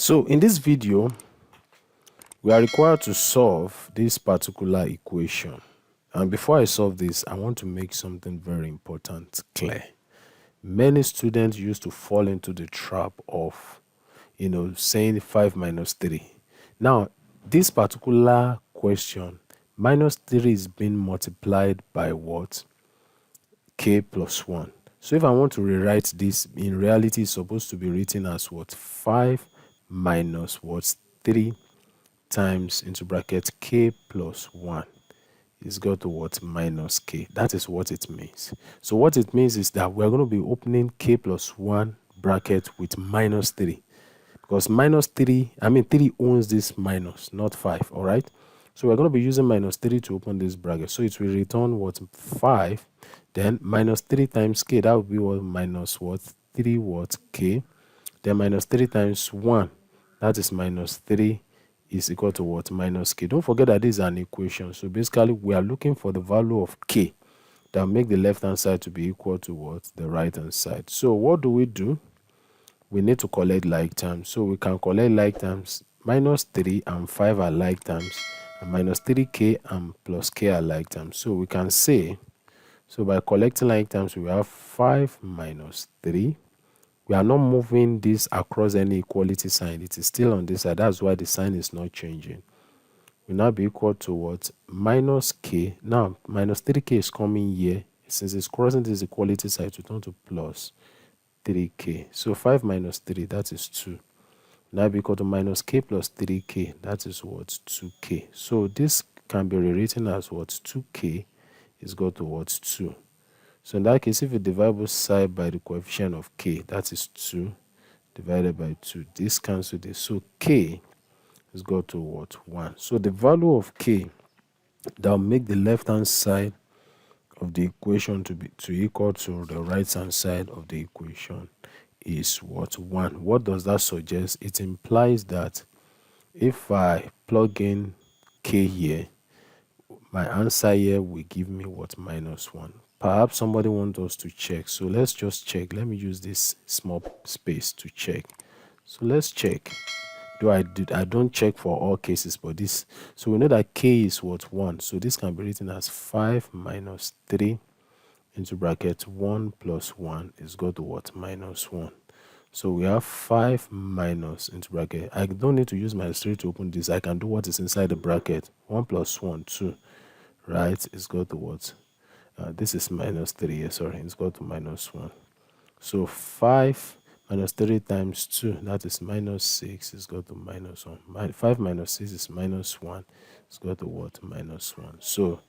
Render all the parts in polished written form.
So in this video, we are required to solve this particular equation. And before I solve this, I want to make something very important clear. Many students used to fall into the trap of, saying 5 minus 3. Now, this particular question, minus 3 is being multiplied by what? K plus 1. So if I want to rewrite this, in reality, it's supposed to be written as what? 5 minus what? 3 times into bracket K plus 1 is equal to what? Minus K. That is what it means. So what it means is that we're going to be opening K plus 1 bracket with minus 3. Because minus 3 owns this minus, not 5, all right? So we're going to be using minus 3 to open this bracket. So it will return what? 5. Then minus 3 times K, that would be what? Minus what? 3 what? K. Then minus 3 times 1, that is minus 3 is equal to what? Minus K. Don't forget that this is an equation. So basically, we are looking for the value of K that will make the left-hand side to be equal to what? The right-hand side. So what do? We need to collect like terms. So we can collect like terms. Minus 3 and 5 are like terms. And minus 3K and plus K are like terms. So we can say, so by collecting like terms, we have 5 minus 3. We are not moving this across any equality sign. It is still on this side. That's why the sign is not changing. Will now be equal to what? Minus K. Now, minus 3K is coming here. Since it's crossing this equality side, it will turn to plus 3K. So 5 minus 3, that is 2. Now be equal to minus K plus 3K. That is what? 2K. So this can be rewritten as what? 2K is equal to what? 2. So in that case, if you divide both sides by the coefficient of K, that is 2 divided by 2. This cancels this. So K is equal to what? 1. So the value of K that will make the left-hand side of the equation to equal to the right-hand side of the equation is what? 1. What does that suggest? It implies that if I plug in K here, my answer here will give me what? Minus 1. Perhaps somebody wants us to check. So let's just check. Let me use this small space to check. So let's check. I don't check for all cases, but this. So we know that K is what? 1. So this can be written as 5 minus 3 into bracket 1 plus 1 is equal to what? Minus 1. So we have 5 minus into bracket. I don't need to use minus 3 to open this. I can do what is inside the bracket. 1 plus 1, 2. Right? Is equal to what? This is minus 3 here, sorry. It's equal to minus 1. So 5 minus 3 times 2, that is minus 6, is equal to minus 1. 5 minus 6 is minus 1. It's equal to what? Minus 1. So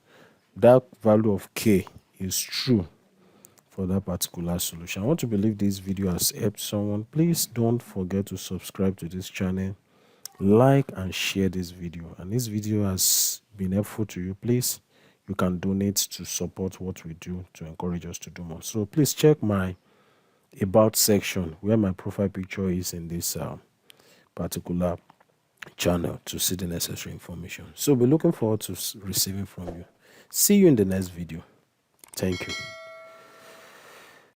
that value of K is true for that particular solution. I want to believe this video has helped someone. Please don't forget to subscribe to this channel, like and share this video. And this video has been helpful to you. Please, you can donate to support what we do to encourage us to do more. So please check my about section where my profile picture is in this particular channel to see the necessary information. So we're looking forward to receiving from you. See you in the next video. Thank you.